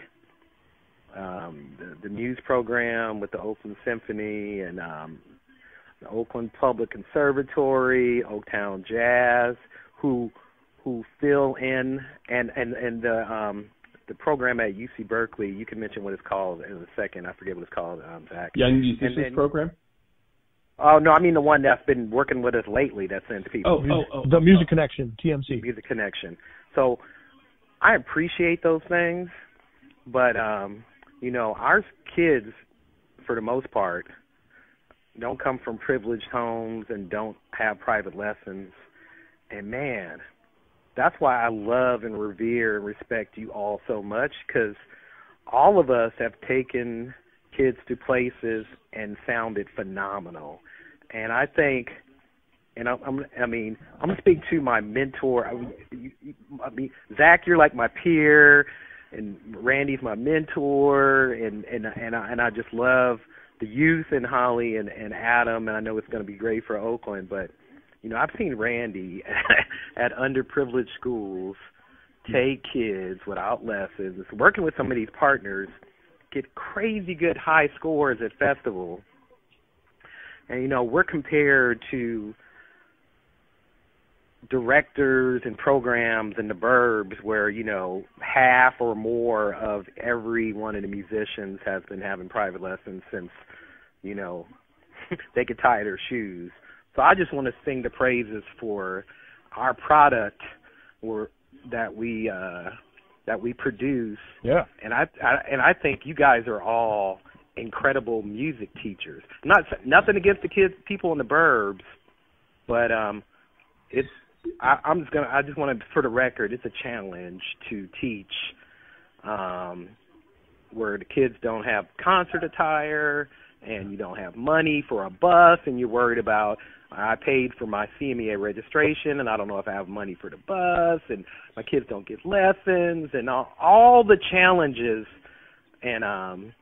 the Muse program with the Oakland Symphony, and the Oakland Public Conservatory, Oaktown Jazz, who fill in, and the program at UC Berkeley. You can mention what it's called in a second. I forget what it's called, Zach. Young Musicians Program? Oh, no, I mean the one that's been working with us lately that sends people. The Music Connection, TMC. Music Connection. So I appreciate those things, but, our kids, for the most part, don't come from privileged homes and don't have private lessons. And, man, that's why I love and revere and respect you all so much, because all of us have taken kids to places and sounded phenomenal. And I think, and I'm going to speak to my mentor. Zach, you're like my peer, and Randy's my mentor, and I just love the youth and Holly and Adam, and I know it's going to be great for Oakland. But I've seen Randy at underprivileged schools take kids without lessons, working with some of these partners, get crazy good high scores at festival. And, we're compared to directors and programs in the burbs where, half or more of every one of the musicians has been having private lessons since, they could tie their shoes. So I just want to sing the praises for our product that we produce. Yeah. And I think you guys are all incredible music teachers. Nothing against the people in the burbs, but I just want to, for the record, it's a challenge to teach where the kids don't have concert attire, and you don't have money for a bus, and you're worried about, I paid for my CMEA registration, and I don't know if I have money for the bus, and my kids don't get lessons, and all the challenges. And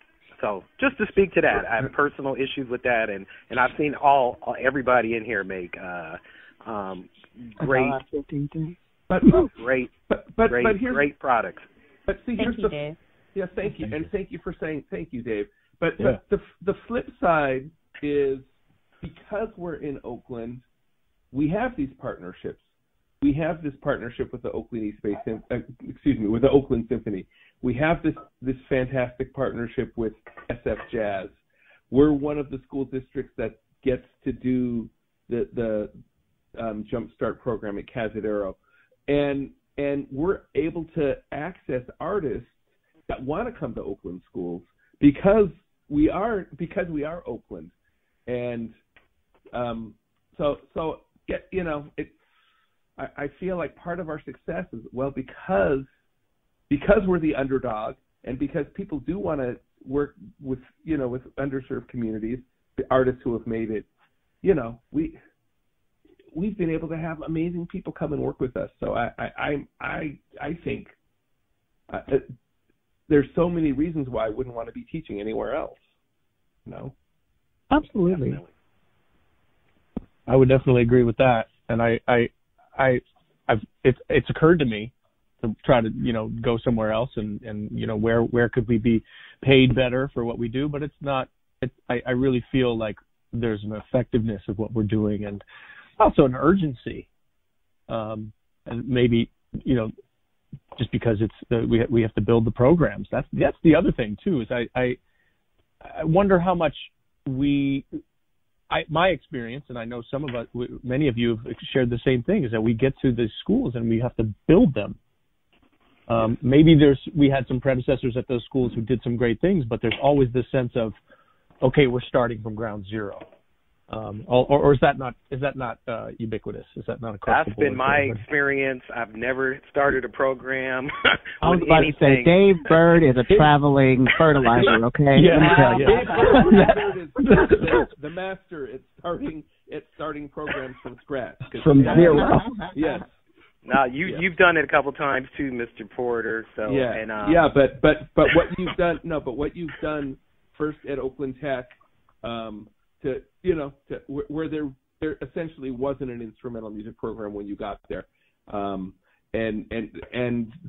so just to speak to that, I have personal issues with that, and I've seen everybody in here make great products. But see, Thank you, Dave. Yes, thank you, and thank you for saying thank you, Dave. But the flip side is, because we're in Oakland, we have these partnerships. We have this partnership with the Oakland with the Oakland Symphony. We have this fantastic partnership with SF Jazz. we're one of the school districts that gets to do the Jumpstart program at Cazadero, and we're able to access artists that want to come to Oakland schools because we are Oakland, and so you know, I feel like part of our success is because we're the underdog, and because people do want to work with underserved communities, the artists who have made it. You know, we've been able to have amazing people come and work with us. So I think there's so many reasons why I wouldn't want to be teaching anywhere else. No, absolutely. Definitely. I would definitely agree with that, and it's occurred to me to try to go somewhere else and where could we be paid better for what we do, but it's not. I really feel like there's an effectiveness of what we're doing, and also an urgency, and maybe just because we have to build the programs. That's the other thing too. Is I wonder how much my experience, and I know many of you have shared the same thing, is that we get to the schools and we have to build them. Maybe we had some predecessors at those schools who did some great things, but there's always this sense of, okay, we're starting from ground zero. Or is that not ubiquitous? Is that not across the board? That's been my experience. I've never started a program. I was about to say, Dave Bird is a traveling fertilizer. Okay, yeah. Dave Bird is the master at starting programs from scratch. From zero. Yes. Now you've done it a couple times too, Mr. Porter. So but what you've done first at Oakland Tech, where there essentially wasn't an instrumental music program when you got there, and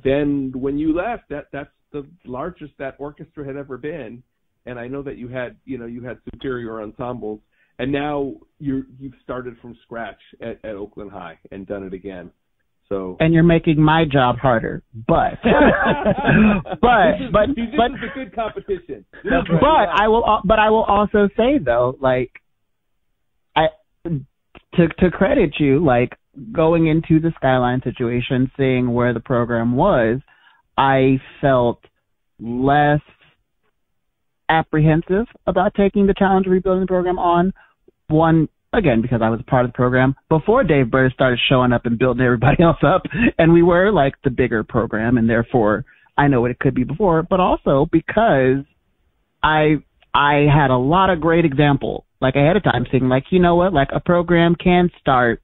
then when you left, that's the largest that orchestra had ever been, and I know that you had superior ensembles, and now you've started from scratch at Oakland High and done it again. So, and you're making my job harder, but this is a good competition. I will also say though, like, to credit you, like, going into the Skyline situation, seeing where the program was, I felt less apprehensive about taking the challenge of rebuilding the program on. One, again, because I was a part of the program before Dave Bird started showing up and building everybody else up, and we were like the bigger program, and therefore I know what it could be before, but also because I had a lot of great examples, like ahead of time, saying like, you know what, like a program can start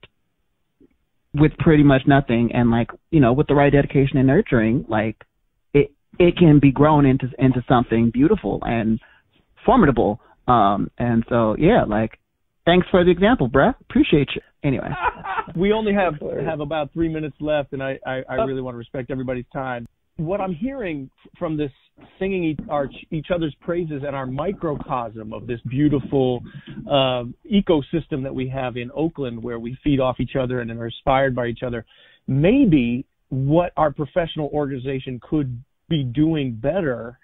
with pretty much nothing, and like, with the right dedication and nurturing, like it can be grown into something beautiful and formidable. And so, yeah, like, thanks for the example, bruh. Appreciate you. Anyway. We only have about 3 minutes left, and I really want to respect everybody's time. What I'm hearing from this singing each other's praises and our microcosm of this beautiful ecosystem that we have in Oakland, where we feed off each other and are inspired by each other, maybe what our professional organization could be doing better,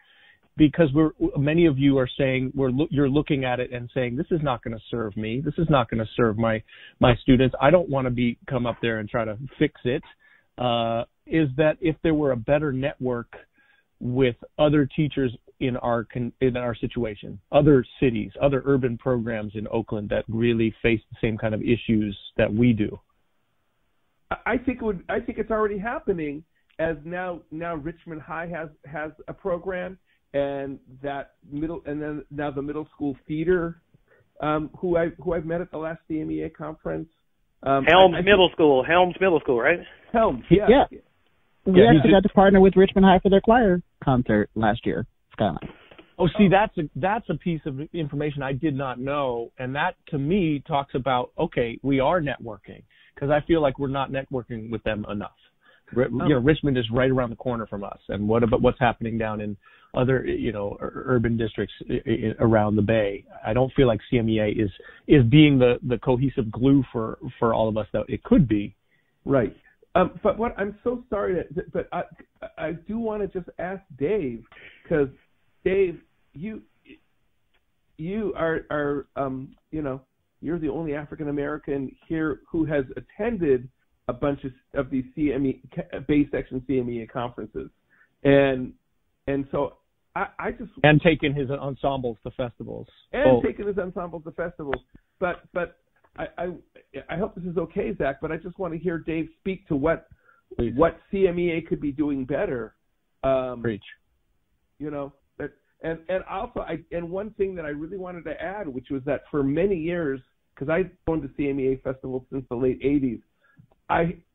because many of you are saying you're looking at it and saying, this is not going to serve me. This is not going to serve my students. I don't want to come up there and try to fix it. Is that if there were a better network with other teachers in our situation, other cities, other urban programs in Oakland that really face the same kind of issues that we do? I think it's already happening, as now Richmond High has a program, and now the middle school theater, who I've met at the last CMEA conference. Helms Middle School, right? Helms, yeah. We actually got to partner with Richmond High for their choir concert last year, Skyline. Oh, see, that's a piece of information I did not know, and that to me talks about, okay, we are networking, because I feel like we're not networking with them enough. Richmond is right around the corner from us, and what about what's happening down in other urban districts around the Bay? I don't feel like CMEA is being the cohesive glue for all of us that it could be. Right. But what I'm so sorry but I do want to just ask Dave, because Dave, you are you're the only African American here who has attended a bunch of these CME Bay Section CMEA conferences, and so I just taken his ensembles to festivals but I hope this is okay, Zach, but I just want to hear Dave speak to what CMEA could be doing better. Preach. And also, one thing that I really wanted to add, which was that for many years, because I've gone to CMEA festivals since the late 80s,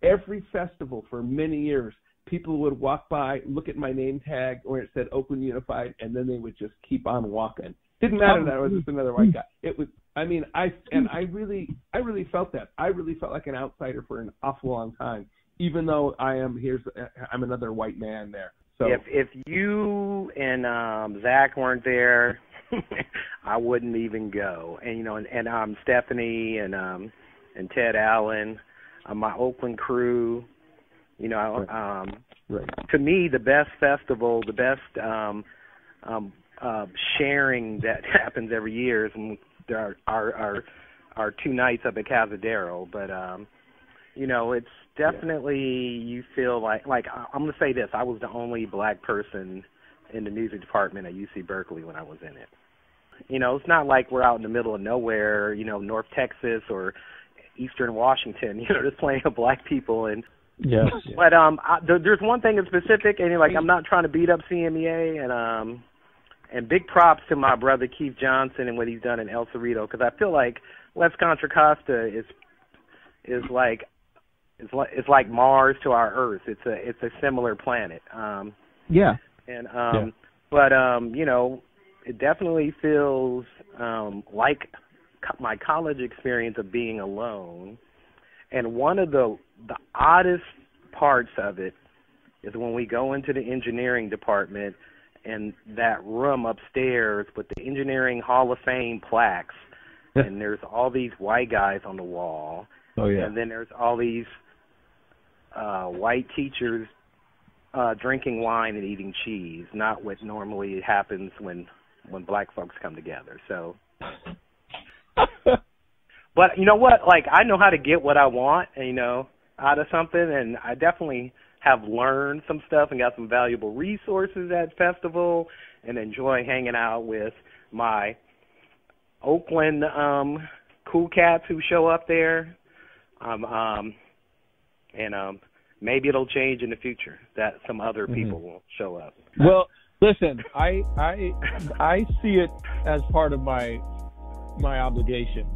every festival for many years, people would walk by, look at my name tag where it said Oakland Unified, and then they would just keep on walking. Didn't matter that I was just another white guy. It was, I really felt that. I really felt like an outsider for an awful long time, even though I'm another white man there. So if you and Zach weren't there, I wouldn't even go. And Stephanie and Ted Allen, my Oakland crew. Right. To me, the best festival, the best sharing that happens every year is when there are 2 nights up at Cazadero. But it's definitely, you feel like I'm going to say this, I was the only black person in the music department at UC Berkeley when I was in it. It's not like we're out in the middle of nowhere, North Texas or Eastern Washington, just playing with black people. And yes. But there's one thing in specific, and I'm not trying to beat up CMEA, and big props to my brother Keith Johnson and what he's done in El Cerrito, because I feel like West Contra Costa is like Mars to our Earth. It's a similar planet. Yeah. And but it definitely feels like my college experience of being alone. And one of the oddest parts of it is when we go into the engineering department and that room upstairs with the Engineering Hall of Fame plaques, and there's all these white guys on the wall. Oh, yeah. And then there's all these white teachers drinking wine and eating cheese, not what normally happens when black folks come together. So, but you know what? Like, I know how to get what I want, out of something, and I definitely have learned some stuff and got some valuable resources at festival, and enjoy hanging out with my Oakland cool cats who show up there. Maybe it'll change in the future that some other people will show up. Well, listen, I see it as part of my obligation,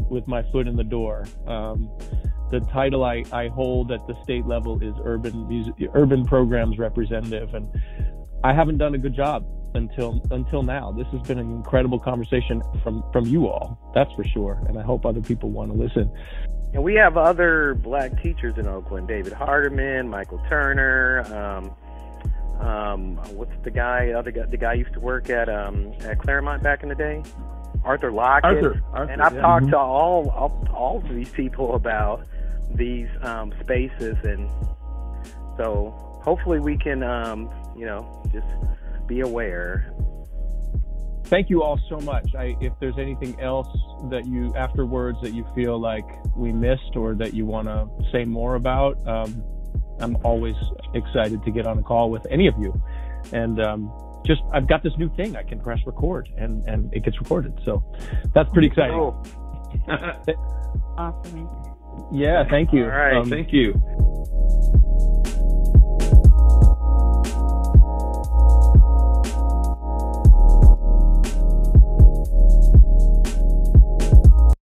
with my foot in the door. The title I hold at the state level is Urban Programs Representative, and I haven't done a good job until now. This has been an incredible conversation from you all, that's for sure, and I hope other people want to listen. And we have other black teachers in Oakland: David Hardiman, Michael Turner. What's the guy? The guy used to work at Claremont back in the day. Arthur Lockett. Arthur, and I've talked to all of these people about these spaces, and so hopefully we can just be aware. Thank you all so much. If there's anything else that you afterwards that you feel like we missed or that you want to say more about, I'm always excited to get on a call with any of you. And I've got this new thing I can press record and it gets recorded. So that's pretty exciting. Awesome. Yeah, thank you. All right. Thank you.